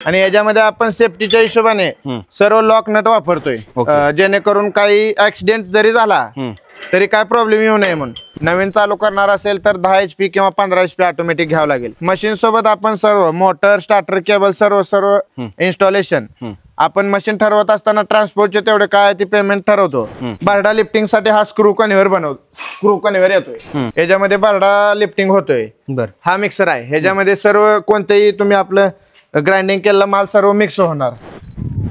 आणि याच्यामध्ये आपण सेफ्टीच्या हिशोबाने सर्व लॉक नट वापरतोय, जेणेकरून काही ऍक्सिडेंट जरी झाला तरी काय प्रॉब्लेम येऊ नये म्हणून. नवीन चालू करणार असेल तर 10 HP किंवा 15 HP ऑटोमॅटिक घ्यावं लागेल. मशीन सोबत आपण सर्व मोटर, स्टार्टर, केबल सर्व इन्स्टॉलेशन आपण मशीन ठरवत असताना ट्रान्सपोर्टचे तेवढे काय ते पेमेंट ठरवतो. बारडा लिफ्टिंग साठी हा स्क्रू कन्व्हेअर येतोय. याच्यामध्ये बारडा लिफ्टिंग होतोय. हा मिक्सर आहे. ह्याच्यामध्ये सर्व कोणतेही तुम्ही आपलं ग्राइंडिंग केलेला माल सर्व मिक्स होणार.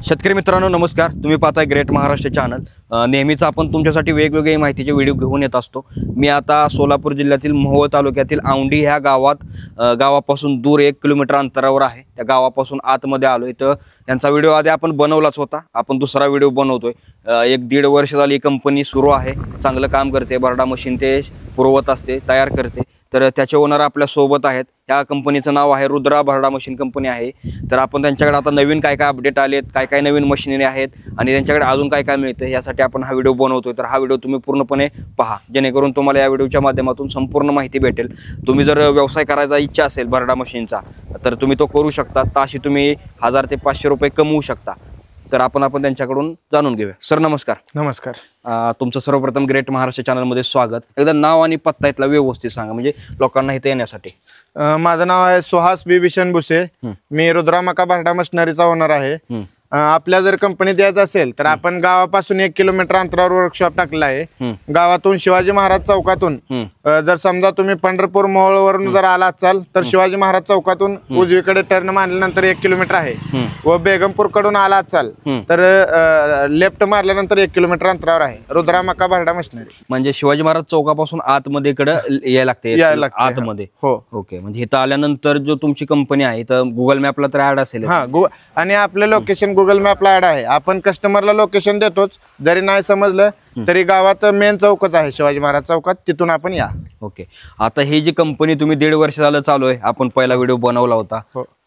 शेतकरी मित्रांनो नमस्कार, तुम्ही पाहताय ग्रेट महाराष्ट्र चॅनल. नेहमीच आपण तुमच्यासाठी वेगवेगळे माहितीचे व्हिडिओ घेऊन येत असतो. मी आता सोलापूर जिल्ह्यातील मोहोळ तालुक्यातील औंढी ह्या गावापासून दूर 1 किलोमीटर अंतरावर आहे. त्या गावापासून आतमध्ये आलोय. तर यांचा व्हिडिओ आधी आपण बनवलाच होता. आपण दुसरा व्हिडिओ बनवतोय. 1-1.5 वर्ष झाली ही कंपनी सुरू आहे. चांगलं काम करते. बरडा मशीन ते पुरवत असते, तयार करते. तर त्याचे ओनर आपल्या सोबत आहेत. या कंपनीचं नाव आहे रुद्रा बरडा मशीन कंपनी आहे. तर आपण त्यांच्याकडे आता नवीन काय काय अपडेट आलेत, काय नवीन मशिनरी आहेत आणि त्यांच्याकडे अजून काय मिळतं यासाठी आपण हा व्हिडिओ बनवतोय. तर हा व्हिडिओ तुम्ही पूर्णपणे पहा, जेणेकरून तुम्हाला या व्हिडिओच्या माध्यमातून संपूर्ण माहिती भेटेल. तुम्ही जर व्यवसाय करायचा इच्छा असेल बरडा मशीनचा तर तुम्ही तो करू शकता. ताशी तुम्ही 1000 ते 500 रुपये कमवू शकता. तर आपण त्यांच्याकडून जाणून घेऊया. सर नमस्कार. नमस्कार. तुमचं सर्वप्रथम ग्रेट महाराष्ट्र चॅनलमध्ये स्वागत. एकदा नाव आणि पत्ता इथला व्यवस्थित सांगा, म्हणजे लोकांना इथे येण्यासाठी. माझं नाव आहे सुहास बी बिशन भुसे. मी रुद्रा मका बरडा मशिनरीचा ओनर आहे. आपल्या जर कंपनीत यायचं असेल तर आपण गावापासून 1 किलोमीटर अंतरावर वर्कशॉप टाकलेला आहे. गावातून शिवाजी महाराज चौकातून जर समजा तुम्ही पंढरपूर मोहोळवरून जर आला असाल तर शिवाजी महाराज चौकातून उजवीकडे टर्न मारल्यानंतर 1 किलोमीटर आहे. व बेगमपूर कडून आला असाल तर लेफ्ट मारल्यानंतर 1 किलोमीटर अंतरावर आहे रुद्रा मका बरडा मशिनरी. म्हणजे शिवाजी महाराज चौकापासून आतमध्ये यायला लागते आतमध्ये. हो. ओके. म्हणजे इथं आल्यानंतर जो तुमची कंपनी आहे तर गुगल मॅपला तर ऍड असेल. आणि आपलं लोकेशन गुगल मॅपला ऍड आहे. आपण कस्टमरला लोकेशन देतोच. जरी नाही समजलं तरी गावात मेन चौकच आहे शिवाजी महाराज चौकात, तिथून आपण या. ओके. आता ही जी कंपनी तुम्ही 1.5 वर्ष झालं चालू आहे, आपण पहिला व्हिडिओ बनवला होता,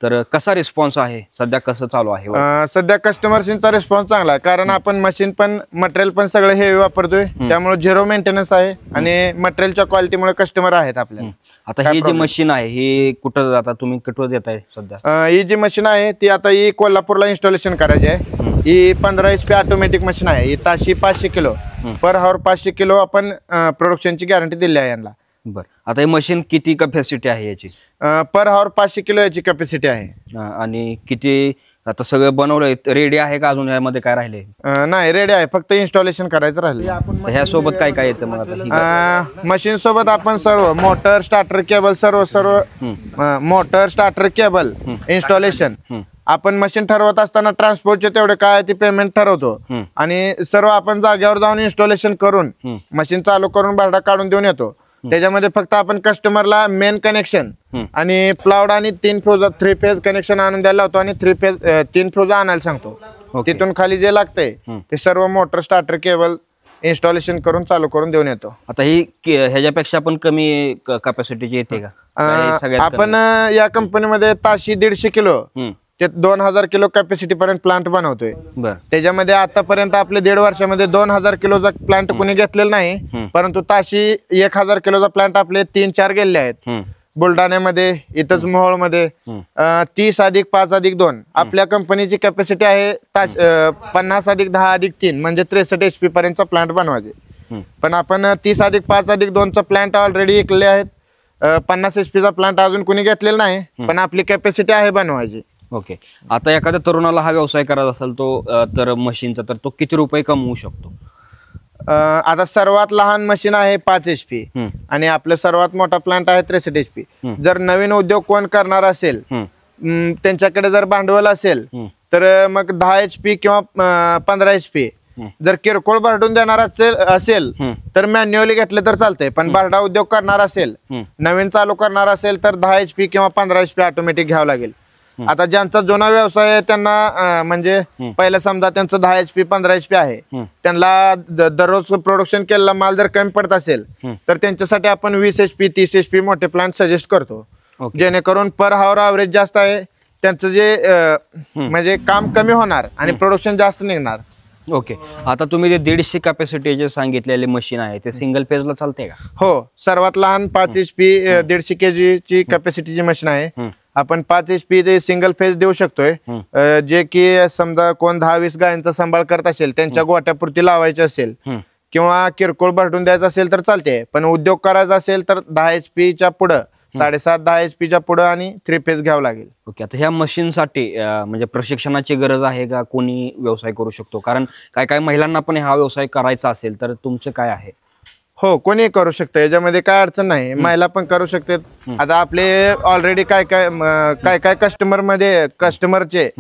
तर कसा रिस्पॉन्स आहे सध्या, कसं चालू आहे? सध्या कस्टमर्सचा रिस्पॉन्स चांगला आहे. कारण आपण मशीन पण मटेरियल पण सगळं हेवी वापरतोय, त्यामुळे 0 मेंटेनन्स आहे आणि मटेरियलच्या क्वालिटीमुळे कस्टमर आहेत आपल्याला. आता ही जी मशीन आहे ही कुठं आता तुम्ही कुठं देताय सध्या? ही जी मशीन आहे ती आता ही कोल्हापूरला इन्स्टॉलेशन करायची आहे. ही 15 HP ऑटोमॅटिक मशीन आहे. ही ताशी 500 किलो पर हॉवर 500 किलो आपण प्रोडक्शनची गॅरंटी दिली आहे यांना. बरं. आता ही मशीन किती कॅपॅसिटी आहे याची? पर हॉवर 500 किलो याची कॅपॅसिटी आहे. आणि किती आता सगळं बनवलंय, रेडी आहे का अजून यामध्ये काय राहिले? नाही, रेडी आहे, फक्त इन्स्टॉलेशन करायचं राहिलं. ह्या सोबत काय येतं मग आता? मशीन सोबत आपण सर्व मोटर, स्टार्टर, केबल सर्व मोटर, स्टार्टर, केबल इन्स्टॉलेशन आपण मशीन ठरवत असताना ट्रान्सपोर्टचे तेवढे काय ते पेमेंट ठरवतो. आणि सर्व आपण जागेवर जाऊन इन्स्टॉलेशन करून मशीन चालू करून बरडा काढून देऊन येतो. त्याच्यामध्ये फक्त आपण कस्टमरला मेन कनेक्शन आणि प्लाउड आणि 3 फेज कनेक्शन आणून द्यायला होतो आणि 3 फेज आणायला सांगतो. तिथून खाली जे लागतंय ते सर्व मोटर, स्टार्टर, केबल इन्स्टॉलेशन करून चालू करून देऊन येतो. आता ही ह्याच्यापेक्षा पण कमी कॅपॅसिटीची येते का? आपण या कंपनीमध्ये ताशी 150 किलो ते 2000 किलो कॅपॅसिटी पर्यंत प्लांट बनवतोय. त्याच्यामध्ये आतापर्यंत आपले 1.5 वर्षामध्ये 2000 किलोचा प्लांट कोणी घेतलेला नाही, परंतु ताशी 1000 किलोचा प्लांट आपले 3-4 गेलेले आहेत. बुलढाण्यामध्ये, इथंच मोहोळमध्ये 30 + 5 + 2 आपल्या कंपनीची कॅपॅसिटी आहे. 50 + 10 + 3 म्हणजे 63 HP पर्यंतचा प्लांट बनवायचे. पण आपण 30 + 5 + 2चा प्लांट ऑलरेडी विकले आहेत. 50 HP प्लांट अजून कोणी घेतलेला नाही, पण आपली कॅपॅसिटी आहे बनवायची. ओके. आता एखाद्या तरुणाला हा व्यवसाय करायचा असेल तर मशीनचा, तर तो किती रुपये कमवू शकतो? आता सर्वात लहान मशीन आहे 5 HP आणि आपलं सर्वात मोठा प्लांट आहे 63 HP. जर नवीन उद्योग कोण करणार असेल, त्यांच्याकडे जर भांडवल असेल तर मग 10 HP किंवा 15 HP. जर किरकोळ भरडून देणार असेल तर मॅन्युअली घेतले तर चालतंय. पण भरडा उद्योग करणार असेल, नवीन चालू करणार असेल तर 10 HP किंवा 15 HP ऑटोमॅटिक घ्यावं लागेल. आता ज्यांचा जुना व्यवसाय आहे त्यांना म्हणजे पहिला समजा त्यांचं 10 HP 15 HP आहे, त्यांना दररोज प्रोडक्शन केलेला माल जर कमी पडत असेल तर त्यांच्यासाठी आपण 20 HP 30 HP मोठे प्लांट सजेस्ट करतो. जेणेकरून पर हॉवर ॲव्हरेज जास्त आहे, त्यांचं जे म्हणजे काम कमी होणार आणि प्रोडक्शन जास्त निघणार. ओके, आता तुम्ही ते 150 कॅपॅसिटीचे सांगितलेले मशीन आहे ते सिंगल पेजला चालते का? हो, सर्वात लहान 5 HP 150 kg ची कॅपॅसिटीची मशीन आहे. आपण 5 HP ते सिंगल फेज देऊ शकतोय. जे की समजा कोण 10-20 गायांचा सांभाळ करत असेल, त्यांच्या गोट्यापुरती लावायची असेल किंवा किरकोळ भरडून द्यायचं असेल तर चालते. पण उद्योग करायचा असेल तर 10 HP च्या पुढं 7.5-10 HP च्या पुढं आणि 3 फेज घ्यावं लागेल. ओके, आता ह्या मशीनसाठी म्हणजे प्रशिक्षणाची गरज आहे का? कोणी व्यवसाय करू शकतो? कारण काय काय महिलांना पण हा व्यवसाय करायचा असेल तर तुमचं काय आहे? हो, कोणी करू शकतं, याच्यामध्ये काय अडचण नाही. महिला पण करू शकते. आता आपले ऑलरेडी काय काय कस्टमरचे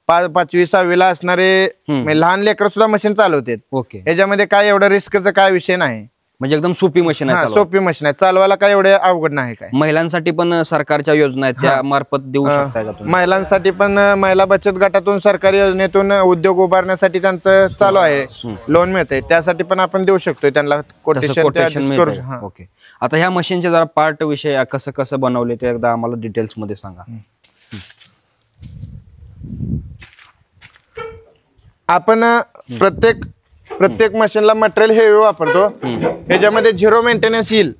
5वी-6वीला असणारे लहान लेकर सुद्धा मशीन चालवतात. ओके, याच्यामध्ये काय एवढं रिस्कचा काय विषय नाही. म्हणजे एकदम सोपी मशीन आहे, सोपी मशीन आहे, चालवायला काय एवढे अवघड नाही. काय महिलांसाठी पण सरकारच्या योजना आहेत त्या मार्फत देऊ शकताय का तुम्ही? महिलांसाठी पण महिला बचत गटातून सरकारी योजनेतून उद्योग उभारण्यासाठी त्यांचं चालू आहे, लोन मिळते, त्यासाठी पण आपण देऊ शकतोय त्यांना कोटेशन. ओके, आता ह्या मशीनचे जरा पार्ट विषय कसं कसं बनवले ते एकदा आम्हाला डिटेल्स मध्ये सांगा. आपण प्रत्येक मशीनला मटेरियल हेवी वापरतो. ह्याच्यामध्ये 0 मेंटेनन्स येईल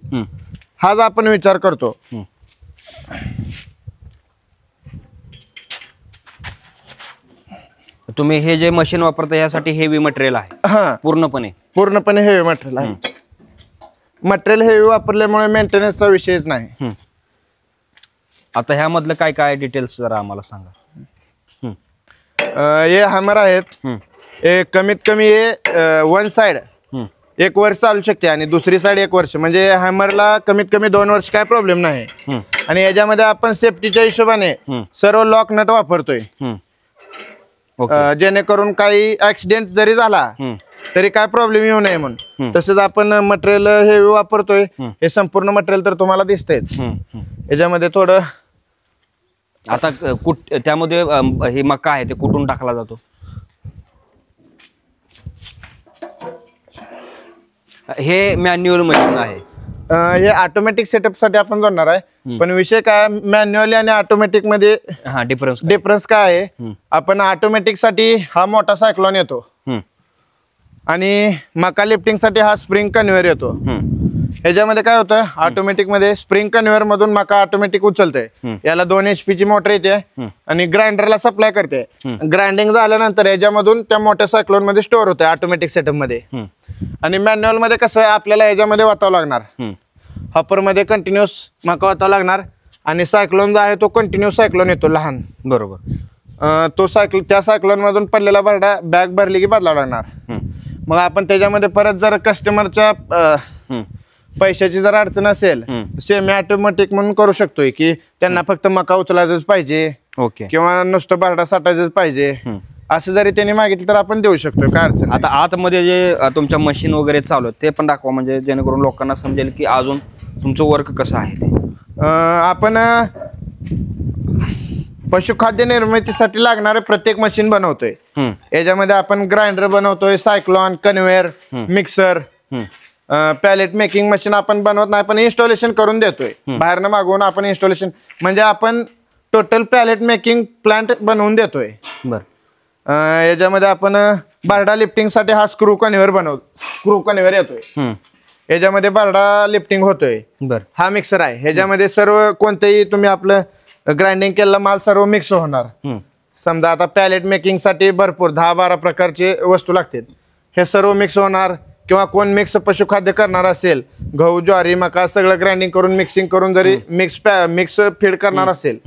हाच आपण विचार करतो. तुम्ही हे जे मशीन वापरता यासाठी हेवी मटेरियल आहे? हा, पूर्णपणे हेवी मटेरियल आहे. मटेरियल हेवी वापरल्यामुळे मेंटेनन्सचा विषयच नाही. आता ह्यामधलं काय काय डिटेल्स जरा आम्हाला सांगा. हे हॅमर आहेत. कमीत कमी 1 साइड 1 वर्ष चालू शकते आणि दुसरी साइड 1 वर्ष, म्हणजे हॅमरला कमीत कमी 2 वर्ष काय प्रॉब्लेम नाही. आणि याच्यामध्ये आपण सेफ्टीच्या हिशोबाने सर्व लॉक नट वापरतोय, जेणेकरून काही ऍक्सिडेंट जरी झाला तरी काय प्रॉब्लेम येऊ नये म्हणून. तसंच आपण मटेरियल हेवी वापरतोय. हे संपूर्ण मटेरियल तर तुम्हाला दिसतेच. याच्यामध्ये थोडं आता त्यामध्ये हे मका आहे ते कुठून टाकला जातो? हे मॅन्युअल मशीन आहे, हे ऑटोमॅटिक सेटअप साठी आपण जोडणार आहे. पण विषय काय, मॅन्युअली आणि ऑटोमॅटिक मध्ये डिफरन्स काय आहे, आपण ऑटोमॅटिक साठी हा मोठा सायक्लॉन येतो आणि मका लिफ्टिंग साठी हा स्प्रिंग कन्व्हेयर येतो. ह्याच्यामध्ये काय होतं, ऑटोमॅटिक मध्ये स्प्रिंग कन्व्हेयर मधून मका ऑटोमॅटिक उचलते. याला 2 HP ची मोटर येते आणि ग्राइंडरला सप्लाय करते. ग्राइंडिंग झाल्यानंतर याच्यामधून त्या मोठ्या सायक्लोन मध्ये स्टोअर होते ऑटोमॅटिक सेटअप मध्ये. आणि मॅन्युअल मध्ये कसं आहे, आपल्याला ह्याच्यामध्ये वाचावं लागणार, हॉपर मध्ये कंटिन्युअस मका वाचावं लागणार आणि सायक्लोन जो आहे तो कंटिन्युअस सायक्लोन येतो लहान. बरोबर, तो त्या सायक्लोन मधून पडलेला भरडा बॅग भरली की बदलावा लागणार. मग आपण त्याच्यामध्ये परत जर कस्टमरच्या पैशाची जर अडचण असेल, सेमी ऑटोमॅटिक म्हणून करू शकतोय की त्यांना फक्त मका उचलायचंच पाहिजे किंवा नुसतं भरडा साठायचंच पाहिजे, असं जरी त्यांनी मागितलं तर आपण देऊ शकतो, काय अडचण. आता आतमध्ये जे तुमच्या मशीन वगैरे चालू ते पण दाखवा, म्हणजे जेणेकरून लोकांना समजेल की अजून तुमचं वर्क कसं आहे ते. आपण पशुखाद्य निर्मितीसाठी लागणारे प्रत्येक मशीन बनवतोय. याच्यामध्ये आपण ग्राइंडर बनवतोय, cyclone, conveyor, mixer, pellet making machine आपण बनवत नाही, पण इन्स्टॉलेशन करून देतोय. बाहेरनं मागवून आपण इन्स्टॉलेशन, म्हणजे आपण टोटल पॅलेट मेकिंग प्लांट बनवून देतोय. याच्यामध्ये आपण बारडा लिफ्टिंग साठी हा स्क्रू कन्व्हेयर येतोय. याच्यामध्ये बारडा लिफ्टिंग होतोय. हा मिक्सर आहे. ह्याच्यामध्ये सर्व कोणतेही तुम्ही आपलं ग्राइंडिंग केलेला माल सर्व मिक्स होणार. समजा आता पॅलेट मेकिंग साठी भरपूर 10-12 प्रकारचे वस्तू लागतात, हे सर्व मिक्स होणार. किंवा कोण मिक्स पशुखाद्य करणार असेल, गहू, ज्वारी, मका सगळं ग्राइंडिंग करून मिक्सिंग करून जरी मिक्स फीड करणार असेल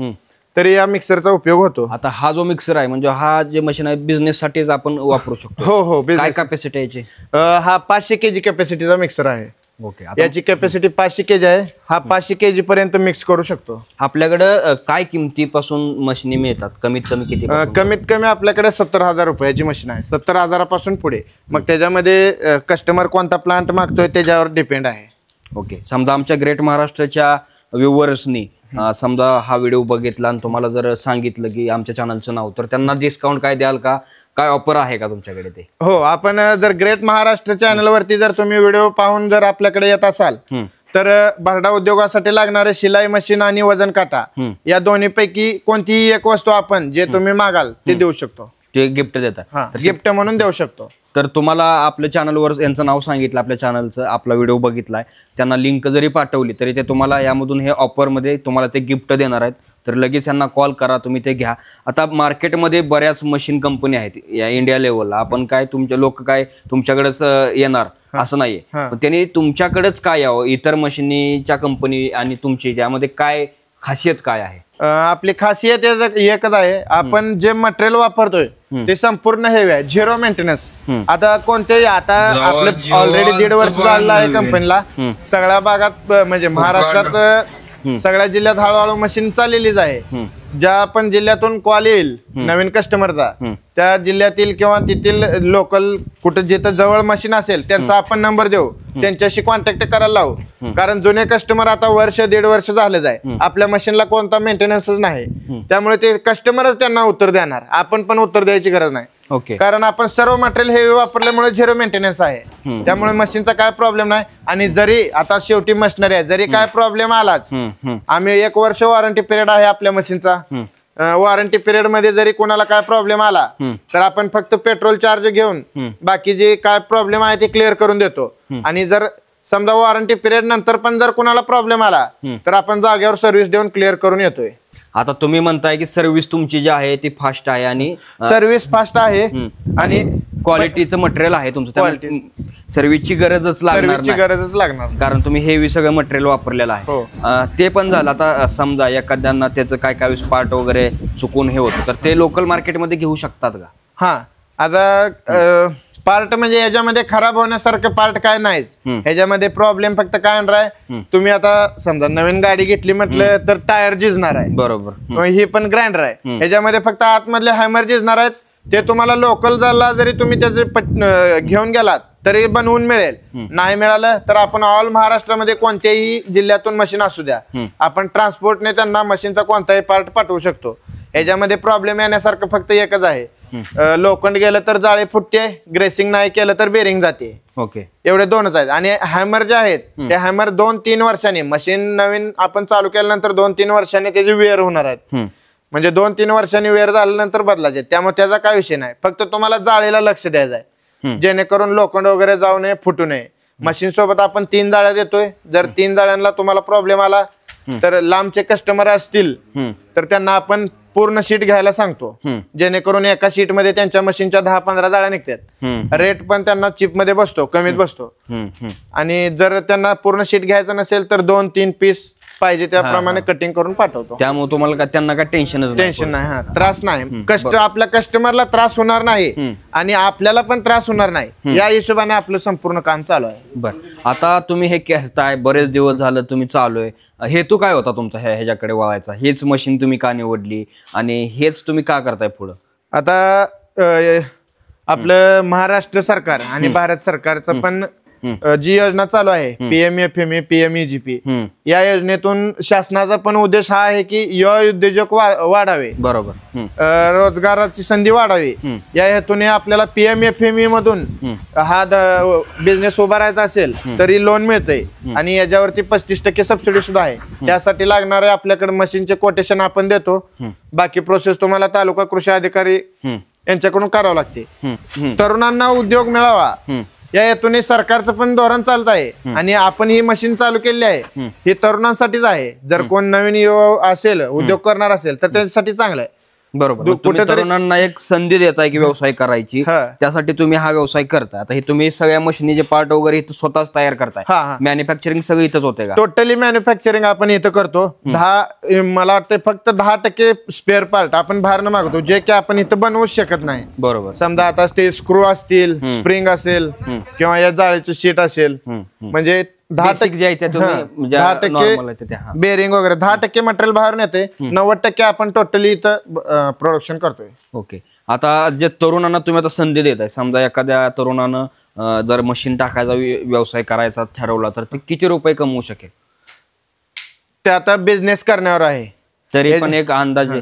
तरी या मिक्सरचा उपयोग होतो. आता हा जो मिक्सर आहे म्हणजे हा जे मशीन आहे बिझनेस साठीच आपण वापरू शकतो? हो, काय कॅपॅसिटी याची? हा 500 kg कॅपॅसिटीचा मिक्सर आहे. ओके, याची कॅपॅसिटी 500 kg आहे. हा 500 kg पर्यंत मिक्स करू शकतो. आपल्याकडे काय किमतीपासून मशीनी मिळतात? कमीत कमी किती? कमीत कमी आपल्याकडे 70,000 रुपयाची मशीन आहे, 70,000 पासून पुढे. मग त्याच्यामध्ये कस्टमर कोणता प्लांट मागतोय त्याच्यावर डिपेंड आहे. ओके, समजा आमच्या ग्रेट महाराष्ट्राच्या व्ह्यूअर्सनी समजा हा व्हिडिओ बघितला आणि तुम्हाला जर सांगितलं की आमच्या चॅनलचं नाव, तर त्यांना डिस्काउंट काय द्याल का? काय ऑफर आहे का तुमच्याकडे ते? हो, आपण जर ग्रेट महाराष्ट्र चॅनल वरती जर तुम्ही व्हिडिओ पाहून जर आपल्याकडे येत असाल तर भरडा उद्योगासाठी लागणारे शिलाई मशीन आणि वजन काटा या दोन्ही पैकी कोणतीही एक वस्तू आपण जे तुम्ही मागाल ते देऊ शकतो. ते गिफ्ट देतात? गिफ्ट म्हणून देऊ शकतो. तर तुम्हाला आपल्या चॅनलवर यांचं नाव सांगितलं, आपल्या चॅनलचं, आपला व्हिडिओ बघितलाय, त्यांना लिंक जरी पाठवली तरी ते तुम्हाला यामधून हे ऑफरमध्ये तुम्हाला ते गिफ्ट देणार आहेत. तर लगेच यांना कॉल करा, तुम्ही ते घ्या. आता मार्केटमध्ये बऱ्याच मशीन कंपनी आहेत या इंडिया लेवलला. आपण काय तुमचे लोक काय तुमच्याकडेच येणार असं नाहीये, पण त्यांनी तुमच्याकडेच काय यावं, इतर मशीनीच्या कंपनी आणि तुमची त्यामध्ये काय खासियत काय आहे? आपली खासियत एकच आहे, आपण जे मटेरियल वापरतोय ते संपूर्ण हेवी आहे, झिरो मेंटेनन्स. आता कोणतेही आता आपलं ऑलरेडी 1.5 वर्ष झालेलं आहे कंपनीला. सगळ्या भागात म्हणजे महाराष्ट्रात सगळ्या जिल्ह्यात हळूहळू मशीन चाललेलीच आहे. ज्या पण जिल्ह्यातून कॉल येईल नवीन कस्टमरचा, त्या जिल्ह्यातील किंवा तिथील लोकल कुठं जिथं जवळ मशीन असेल त्यांचा आपण नंबर देऊ, त्यांच्याशी कॉन्टॅक्ट करायला लावू. कारण जुने कस्टमर आता 1.5 वर्ष झालेच आहे, आपल्या मशीनला कोणता मेंटेनन्सच नाही. त्यामुळे ते कस्टमरच त्यांना उत्तर देणार, आपण पण उत्तर द्यायची गरज नाही. ओके. कारण आपण सर्व मटेरियल हेवी वापरल्यामुळे झिरो मेंटेनन्स आहे, त्यामुळे मशीनचा काय प्रॉब्लेम नाही. आणि जरी आता शेवटी मशिनरी आहे, जरी काय प्रॉब्लेम आलाच, आम्ही 1 वर्ष वॉरंटी पिरियड आहे आपल्या मशीनचा. वॉरंटी पिरियड मध्ये जरी कोणाला काय प्रॉब्लेम आला तर आपण फक्त पेट्रोल चार्ज घेऊन बाकी जे काय प्रॉब्लेम आहे ते क्लिअर करून देतो. आणि जर समजा वॉरंटी पिरियड नंतर पण जर कोणाला प्रॉब्लेम आला तर आपण जागेवर सर्व्हिस देऊन क्लिअर करून येतोय. आता तुम्ही म्हणताय की सर्व्हिस तुमची जी आहे ती फास्ट आहे आणि सर्व्हिस फास्ट आहे आणि क्वालिटीचं मटेरियल आहे तुमचं, सर्व्हिसची गरजच लागणार कारण तुम्ही हेवी सगळं मटेरियल वापरलेलं आहे. ते पण झालं. आता समजा एखाद्यांना त्याचं काय काय पार्ट वगैरे चुकून हे होतं तर ते लोकल मार्केटमध्ये घेऊ शकतात का? हा, आता पार्ट म्हणजे याच्यामध्ये खराब होण्यासारखं पार्ट काय नाहीच. ह्याच्यामध्ये प्रॉब्लेम फक्त काय येणार आहे, तुम्ही आता समजा नवीन गाडी घेतली म्हटलं तर टायर झिजणार आहे, बरोबर. ही पण ग्राइंडर आहे, ह्याच्यामध्ये फक्त आतमधले हॅमर झिजणार आहेत. ते तुम्हाला लोकल झाला जरी तुम्ही त्याचे घेऊन गेलात तरी बनवून मिळेल. नाही मिळालं तर आपण ऑल महाराष्ट्रामध्ये कोणत्याही जिल्ह्यातून मशीन असू द्या, आपण ट्रान्सपोर्टने त्यांना मशीनचा कोणताही पार्ट पाठवू शकतो. ह्याच्यामध्ये प्रॉब्लेम येण्यासारखं फक्त एकच आहे, लोखंड गेलं तर जाळे फुटते, ग्रेसिंग नाही केलं तर बेरिंग जाते. ओके, एवढे दोनच आहेत. आणि हॅमर जे आहेत ते हॅमर 2-3 वर्षांनी, मशीन नवीन आपण चालू केल्यानंतर 2-3 वर्षांनी त्याचे वेअर होणार आहेत. म्हणजे 2-3 वर्षांनी वेअर झाल्यानंतर बदलायचे. त्यामुळे त्याचा काय विषय नाही, फक्त तुम्हाला जाळीला लक्ष द्यायचं आहे जेणेकरून लोखंड वगैरे जाऊ नये, फुटू नये. मशीन सोबत आपण 3 जाळ्या देतोय. जर 3 जाळ्यांना तुम्हाला प्रॉब्लेम आला तर लांबचे कस्टमर असतील तर त्यांना आपण पूर्ण शीट घ्यायला सांगतो, जेणेकरून एका शीट मध्ये त्यांच्या मशीनच्या 10-15 जाळ्या निघतात. रेट पण त्यांना चिप मध्ये बसतो, कमीत बसतो. आणि जर त्यांना पूर्ण शीट घ्यायचं नसेल तर 2-3 पीस पाहिजे त्याप्रमाणे कटिंग करून पाठवतो. त्यामुळे तुम्हाला त्यांना काय टेन्शन नाही, हा त्रास नाही. आपल्या कस्टमरला त्रास होणार नाही आणि आपल्याला पण त्रास होणार नाही, या हिशोबाने आपलं संपूर्ण काम चालू आहे. बरं, आता तुम्ही हे करताय, बरेच दिवस झालं तुम्ही चालू आहे, हेतू काय होता तुमचा ह्याच्याकडे वळायचा? हेच मशीन तुम्ही का निवडली आणि हेच तुम्ही का करताय पुढं? आता आपलं महाराष्ट्र सरकार आणि भारत सरकारचं पण जी योजना चालू आहे, PMFME, PMEGP, या योजनेतून शासनाचा पण उद्देश हा आहे की युवा उद्योजक वाढावे, बरोबर, रोजगाराची संधी वाढावी. या हेतूने आपल्याला PMFME मधून हा बिझनेस उभारायचा असेल तरी लोन मिळतंय आणि याच्यावरती 35% सबसिडी सुद्धा आहे. त्यासाठी लागणारे आपल्याकडे मशीनचे कोटेशन आपण देतो. बाकी प्रोसेस तुम्हाला तालुका कृषी अधिकारी यांच्याकडून करावं लागते. तरुणांना उद्योग मिळावा या हेतूने सरकारचं पण धोरण चालत आहे आणि आपण ही मशीन चालू केली आहे ही तरुणांसाठीच आहे. जर कोण नवीन युवा असेल, उद्योग करणार असेल तर त्याच्यासाठी चांगलं आहे. बरोबर, तुम्ही तरुणांना एक संधी देताय की व्यवसाय करायची, त्यासाठी तुम्ही हा व्यवसाय करताय. आता हे तुम्ही सगळ्या मशीनीचे पार्ट वगैरे इथं स्वतःच तयार करताय, मॅन्युफॅक्चरिंग सगळं इथंच होते का? टोटली मॅन्युफॅक्चरिंग आपण इथं करतो. मला वाटतं फक्त 10% स्पेअर पार्ट आपण बाहेरनं मागवतो, जे की आपण इथं बनवूच शकत नाही. बरोबर, समजा आता ते स्क्रू असतील, स्प्रिंग असेल किंवा या जाळीची शीट असेल, म्हणजे 10% बेरिंग वगैरे 10% मटेरियल बाहेरून येते, 90% आपण टोटली इथं प्रोडक्शन करतोय. ओके, आता जे तरुणांना तुम्ही आता संधी देताय, समजा एखाद्या तरुणानं जर मशीन टाकायचा व्यवसाय करायचा ठरवला तर ते किती रुपये कमवू शकेल? ते आता बिझनेस करण्यावर आहे, तरी पण एक अंदाजे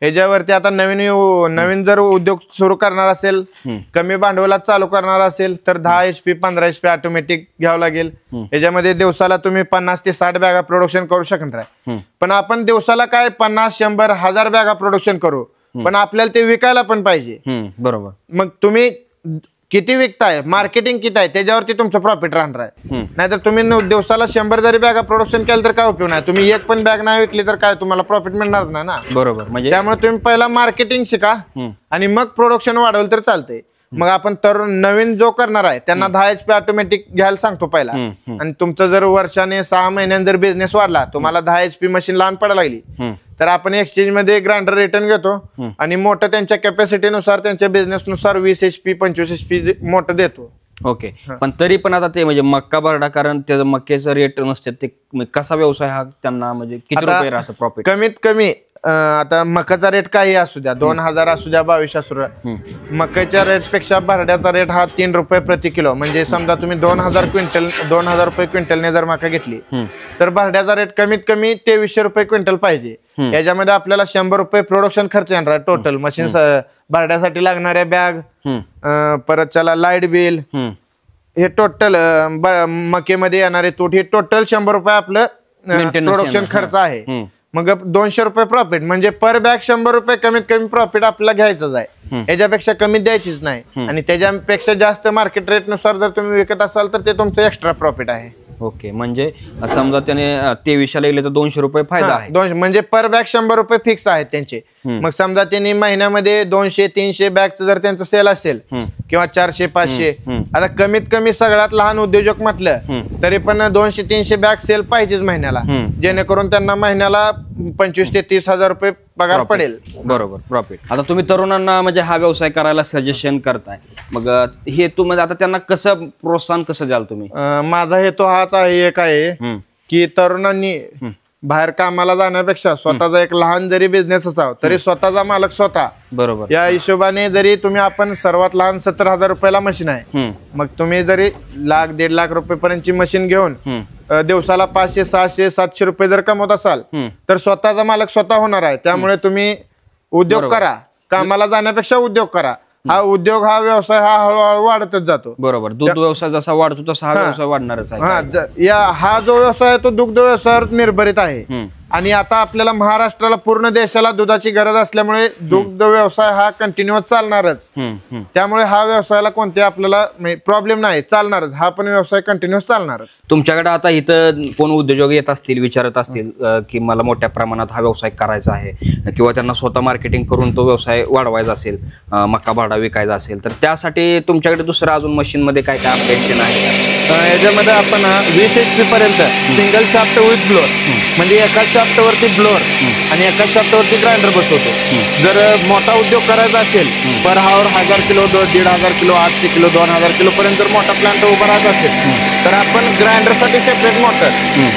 ह्याच्यावरती. आता नवीन जर उद्योग सुरू करणार असेल, कमी भांडवलात चालू करणार असेल तर 10 HP 15 HP ऑटोमॅटिक घ्यावं लागेल. ह्याच्यामध्ये दिवसाला तुम्ही 50 ते 60 बॅगा प्रोडक्शन करू शकणार आहे. पण आपण दिवसाला काय 50, 100, 1000 बॅगा प्रोडक्शन करू, पण आपल्याला ते विकायला पण पाहिजे. बरोबर, मग तुम्ही किती विकताय, मार्केटिंग किती आहे त्याच्यावरती तुमचं प्रॉफिट राहणार आहे. नाहीतर तुम्ही दिवसाला 100 जरी बॅगा प्रोडक्शन केलं तर काय उपयोग नाही. तुम्ही एक पण बॅग नाही विकली तर काय तुम्हाला प्रॉफिट मिळणार नाही ना. बरोबर. म्हणजे त्यामुळे तुम्ही पहिला मार्केटिंग शिका आणि मग प्रोडक्शन वाढवलं तर चालतंय. मग आपण तरुण नवीन जो करणार आहे त्यांना 10 HP ऑटोमॅटिक घ्यायला सांगतो पहिला. आणि तुमचं जर वर्षाने 6 महिन्यात जर बिझनेस वाढला, तुम्हाला 10 HP मशीन लहान पडायला लागली तर आपण एक्सचेंज मध्ये ग्राइंडर रिटर्न घेतो आणि मोठं त्यांच्या कॅपॅसिटीनुसार त्यांच्या बिझनेसनुसार 20 HP 25 HP मोठं देतो. ओके. पण तरी पण आता ते म्हणजे मक्का भरडा, कारण त्याचं मक्याचं रेट नसते, ते कसा व्यवसाय हा त्यांना म्हणजे किती रुपये राहतं प्रॉफिट? कमीत कमी आता मकाचा रेट काही असू द्या, 2000 असू द्या, 2200 असू द्या, मकाच्या रेट पेक्षा भरड्याचा रेट हा 3 रुपये प्रति किलो. म्हणजे समजा तुम्ही 2000 रुपये क्विंटलने जर मका घेतली तर भरड्याचा रेट कमीत कमी 2300 रुपये क्विंटल पाहिजे. याच्यामध्ये आपल्याला 100 रुपये प्रोडक्शन खर्च येणार टोटल. मशीन भरड्यासाठी लागणाऱ्या बॅग, परत त्याला लाईट बिल, हे टोटल मकेमध्ये येणारे तूट, हे टोटल 100 रुपये आपलं प्रोडक्शन खर्च आहे. मग 200 रुपये प्रॉफिट, म्हणजे पर बॅग 100 रुपये कमीत कमी प्रॉफिट आपल्याला घ्यायचंच आहे. याच्यापेक्षा कमी द्यायचीच नाही. आणि त्याच्यापेक्षा जास्त मार्केट रेट नुसार जर तुम्ही विकत असाल तर ते तुमचं एक्स्ट्रा प्रॉफिट आहे. ओके. म्हणजे समजा त्याने 2300 गेले तर 200 रुपये फायदा आहे. 200 म्हणजे पर बॅग 100 रुपये फिक्स आहेत त्यांचे. मग समजा त्यांनी महिन्यामध्ये 200-300 बॅगचं जर त्यांचं सेल असेल किंवा 400-500, आता कमीत कमी सगळ्यात लहान उद्योजक म्हटलं तरी पण 200-300 बॅग सेल पाहिजेच महिन्याला, जेणेकरून त्यांना महिन्याला 25,000 ते 30,000 रुपये पगार पडेल. बरोबर, प्रॉफिट. आता तुम्ही तरुणांना म्हणजे हा व्यवसाय करायला सजेशन करताय, मग हेतू म्हणजे आता त्यांना कसं प्रोत्साहन कसं द्याल तुम्ही? माझा हेतू हाच आहे, एक आहे की तरुणांनी बाहेर कामाला जाण्यापेक्षा स्वतःचा एक लहान जरी बिझनेस असावा तरी स्वतःचा मालक स्वतः. बरोबर. या हिशोबाने जरी तुम्ही, आपण सर्वात लहान 70,000 रुपयाला मशीन आहे, मग तुम्ही जरी 1,00,000-1.5 लाख रुपये पर्यंतची मशीन घेऊन दिवसाला 500, 600, 700 रुपये जर कमवत असाल तर स्वतःचा मालक स्वतः होणार आहे. त्यामुळे तुम्ही उद्योग करा, कामाला जाण्यापेक्षा उद्योग करा. हा उद्योग, हा व्यवसाय हा हळूहळू वाढतच जातो. बरोबर. दूध व्यवसाय जसा वाढतो तसा हा व्यवसाय वाढणारच आहे. हा जो व्यवसाय आहे तो दुग्ध व्यवसायावर निर्भरित आहे. आणि आता आपल्याला महाराष्ट्राला, पूर्ण देशाला दुधाची गरज असल्यामुळे दुग्ध व्यवसाय हा कंटिन्युअस चालणारच. त्यामुळे हा व्यवसायाला कोणते आपल्याला प्रॉब्लेम नाही, चालणारच. हा पण व्यवसाय कंटिन्युअस चालणारच. तुमच्याकडे आता इथं कोण उद्योजक येत असतील, विचारत असतील की मला मोठ्या प्रमाणात हा व्यवसाय करायचा आहे, किंवा त्यांना स्वतः मार्केटिंग करून तो व्यवसाय वाढवायचा असेल, मक्का भाडा विकायचा असेल, तर त्यासाठी तुमच्याकडे दुसरं अजून मशीन मध्ये काय काय अपडेशन आहे? याच्यामध्ये आपण 20 HP पर्यंत सिंगल शाफ्ट विथ ब्लोअर, म्हणजे एका शाफ्ट वरती ब्लोअर आणि एका शाफ्ट वरती ग्राइंडर बसवतो. जर मोठा उद्योग करायचा असेल, per hour 1000 kilo, 1500 kilo, 800 kilo, 2000 kilo पर्यंत जर मोठा प्लांट उभा राहत असेल तर आपण ग्राइंडरसाठी सेपरेट मोटर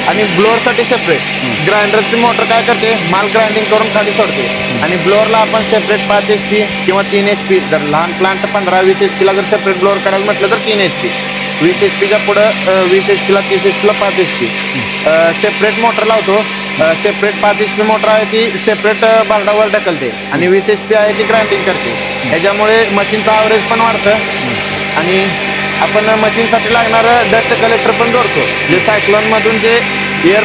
आणि ब्लोअरसाठी सेपरेट. ग्राइंडरची मोटर काय करते, माल ग्राइंडिंग करून खाली सोडते, आणि ब्लोअरला आपण सेपरेट 5 HP किंवा 3 HP, जर लहान प्लांट 15-20 HP ला जर सेपरेट ब्लोअर करायला म्हटलं तर 3 HP. 20 HP पुढे 20 HP ला, 30 HP ला 5 HP सेपरेट मोटर लावतो. सेपरेट 5 HP मोटर आहे ती सेपरेट बारडावर ढकलते आणि 20 HP आहे ती ग्राइंडिंग करते. ह्याच्यामुळे मशीनचा ॲव्हरेज पण वाढतं आणि आपण मशीनसाठी लागणारं डस्ट कलेक्टर पण जोडतो. जे सायक्लोन मधून जे एअर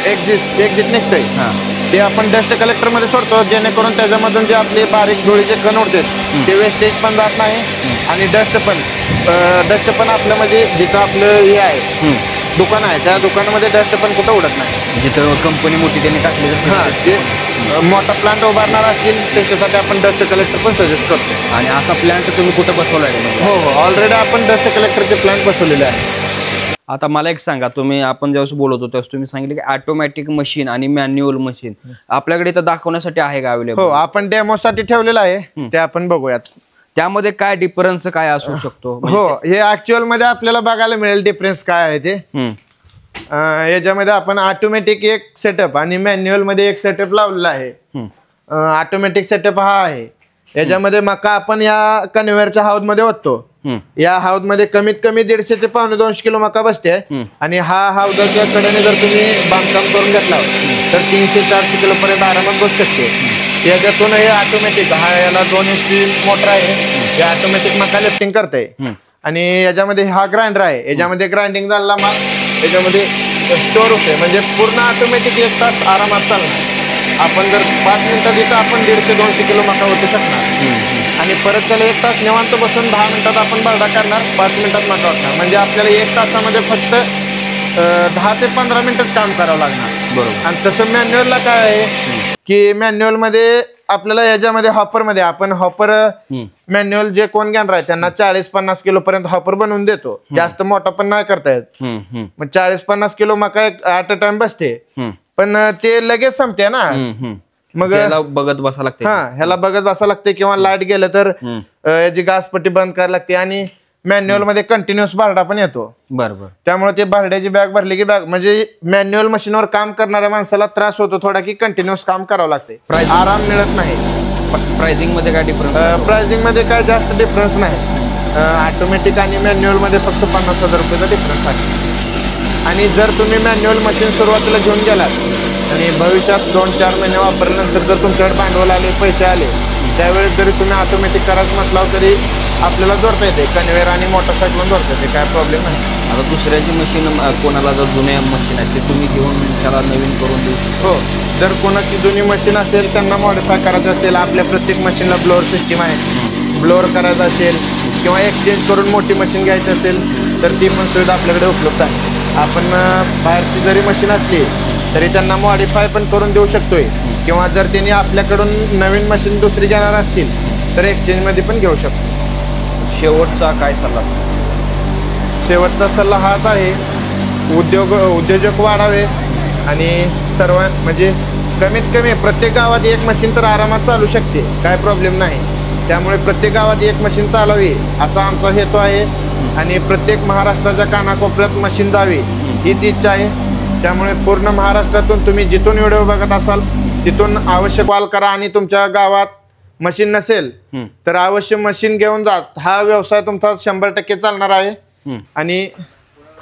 एक्झिट निघतंय ते आपण डस्ट कलेक्टर मध्ये सोडतो, जेणेकरून त्याच्यामधून जे आपले बारीक धुळीचे कण उडतात ते वेस्टेज पण जात नाही आणि डस्ट पण आपलं, म्हणजे जिथं आपलं हे आहे दुकान आहे त्या दुकानामध्ये डस्ट पण कुठं उडत नाही. जिथं कंपनी मोठी त्यांनी टाकली जे मोठा प्लांट उभारणार असतील त्याच्यासाठी आपण डस्ट कलेक्टर पण सजेस्ट करतो. आणि असा प्लांट तुम्ही कुठं बसवला आहे? हो, ऑलरेडी आपण डस्ट कलेक्टरचे प्लांट बसवलेले आहे. आता मला एक सांगा, आपण जेव्हा बोलत होतो तुम्ही सांगितलं की ऑटोमॅटिक मशीन आणि मॅन्युअल मशीन आपल्याकडे इथं दाखवण्यासाठी आहे का अवेलेबल? हो, आपण डेमोसाठी ठेवलेलं आहे, ते आपण बघूयात. त्यामध्ये काय डिफरन्स काय असू शकतो? हो, हे ऍक्च्युअल मध्ये आपल्याला बघायला मिळेल डिफरन्स काय आहे ते. याच्यामध्ये आपण ऑटोमॅटिक एक सेटअप आणि मॅन्युअल मध्ये एक सेटअप लावलेला आहे. ऑटोमॅटिक सेटअप हा आहे, याच्यामध्ये मका आपण या कन्व्हेअरच्या हाऊस मध्ये ओततो. या हाऊस मध्ये कमीत कमी 150 ते 250 किलो मका बसते आणि हा हाऊसच्या कडेने जर तुम्ही बांधकाम करून घेतला तर 300-400 किलो पर्यंत आरामात बसू शकते. याच्यातून हे ऑटोमॅटिक, हा याला 2 HP मोटर आहे, हे ऑटोमॅटिक मका लिफ्टिंग करते. आणि याच्यामध्ये हा ग्राइंडर आहे, याच्यामध्ये ग्राइंडिंग झाला माल याच्यामध्ये स्टोर होते, म्हणजे पूर्ण ऑटोमॅटिक 1 तास आरामात चालणार. आपण जर 5 मिनिटात इथं आपण 150-200 किलो मका होऊ शकणार. आणि आणि परत त्याला 1 तास निवांत बसून 10 मिनिटात आपण भरडा करणार, 5 मिनिटात मका वाटणार. म्हणजे आपल्याला 1 तासामध्ये फक्त 10 ते 15 मिनिटच काम करावं लागणार. बरोबर. आणि तसं मॅन्युअलला काय आहे की मॅन्युअलमध्ये आपल्याला याच्यामध्ये हॉपरमध्ये आपण हॉपर मॅन्युअल जे कोण घेणार आहे त्यांना 40-50 किलो पर्यंत हॉपर बनवून देतो. जास्त मोठा पण नाही करता येत. मग 40-50 किलो मका ऍट अ टाइम बसते, पण ते लगेच संपते ना. मग ह्याला बघत बसावं लागते. ह्याला बघत बसावं लागते किंवा लाईट गेलं तर याची गासपट्टी बंद करायला लागते. आणि मॅन्युअल मध्ये कंटिन्युअस भरडा पण येतो. बरोबर. त्यामुळे ते भरड्याची बॅग भरली की बॅग म्हणजे मॅन्युअल मशीनवर काम करणाऱ्या माणसाला त्रास होतो थोडा की कंटिन्युअस काम करावं लागते, आराम मिळत नाही. प्राइसिंग मध्ये काय डिफरन्स? प्राइसिंग मध्ये काय जास्त डिफरन्स नाही. ऑटोमॅटिक आणि मॅन्युअल मध्ये फक्त 50,000 रुपयाचा डिफरन्स आहे. आणि जर तुम्ही मॅन्युअल मशीन सुरुवातीला घेऊन गेलात आणि भविष्यात 2-4 महिने वापरल्यानंतर जर तुमच्याकडे भांडवल आले, पैसे आले, त्यावेळेस जरी तुम्ही ऑटोमॅटिक करायचं म्हटलं तरी आपल्याला जोडता येते. कन्व्हेअर आणि मोटरसायकल जोडता येते, काय प्रॉब्लेम नाही. आता दुसऱ्याची मशीन कोणाला जर जुन्या मशीन आहे ते तुम्ही घेऊन त्याला नवीन करून देऊ शकता? हो, जर कोणाची जुनी मशीन असेल त्यांना मॉडिफाय करायचं असेल, आपल्या प्रत्येक मशीनला ब्लोअर सिस्टीम आहे, ब्लोअर करायचं असेल किंवा एक्सचेंज करून मोठी मशीन घ्यायची असेल तर ती पण सुविधा आपल्याकडे उपलब्ध आहे. आपण बाहेरची जरी मशीन असली तरी त्यांना मॉडिफाय पण करून देऊ शकतोय, किंवा जर त्यांनी आपल्याकडून नवीन मशीन दुसरी घेणार असतील तर एक्सचेंजमध्ये पण घेऊ शकतो. शेवटचा काय सल्ला? शेवटचा सल्ला हाच आहे, उद्योजक वाढावे आणि सर्व म्हणजे कमीत कमी प्रत्येक गावात एक मशीन तर आरामात चालू शकते, काय प्रॉब्लेम नाही. त्यामुळे प्रत्येक गावात एक मशीन चालवावी असा आमचा हेतू आहे आणि प्रत्येक महाराष्ट्राच्या कानाकोपऱ्यात मशीन जावी हीच इच्छा आहे. त्यामुळे पूर्ण महाराष्ट्रातून तुम्ही जिथून व्हिडिओ बघत असाल तिथून अवश्य कॉल करा आणि तुमच्या गावात मशीन नसेल तर अवश्य मशीन घेऊन जा. हा व्यवसाय तुमचा 100% चालणार आहे आणि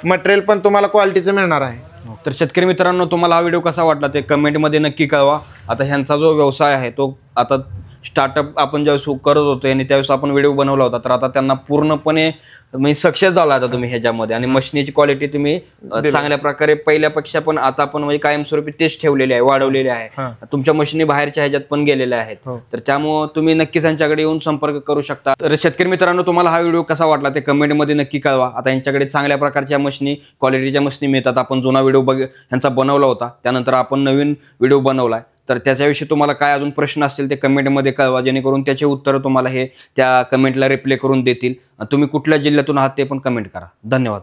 मटेरियल पण तुम्हाला क्वालिटीचं मिळणार आहे. तर शेतकरी मित्रांनो, तुम्हाला हा व्हिडिओ कसा वाटला ते कमेंटमध्ये नक्की कळवा. आता ह्यांचा जो व्यवसाय आहे तो आता स्टार्टअप आपण ज्यावेळेस करत होतो आणि त्यावेळेस आपण व्हिडिओ बनवला होता, तर आता त्यांना पूर्णपणे म्हणजे सक्सेस झाला आता तुम्ही ह्याच्यामध्ये. आणि मशीनीची क्वालिटी तुम्ही चांगल्या प्रकारे पहिल्यापेक्षा पण आता पण म्हणजे कायमस्वरूपी तेच ठेवलेले आहे, वाढवलेले आहे. तुमच्या मशीनी बाहेरच्या ह्याच्यात पण गेलेल्या आहेत, तर त्यामुळे तुम्ही नक्कीच यांच्याकडे येऊन संपर्क करू शकता. तर शेतकरी मित्रांनो, तुम्हाला हा व्हिडिओ कसा वाटला ते कमेंटमध्ये नक्की कळवा. आता यांच्याकडे चांगल्या प्रकारच्या मशीनी, क्वालिटीच्या मशीनी मिळतात. आपण जुना व्हिडिओ ह्यांचा बनवला होता, त्यानंतर आपण नवीन व्हिडिओ बनवलाय. तर त्याच्याविषयी तुम्हाला काय अजून प्रश्न असतील ते कमेंटमध्ये कळवा, जेणेकरून त्याचे उत्तर तुम्हाला हे त्या कमेंटला रिप्लाय करून देतील. तुम्ही कुठल्या जिल्ह्यातून आहात ते पण कमेंट करा. धन्यवाद.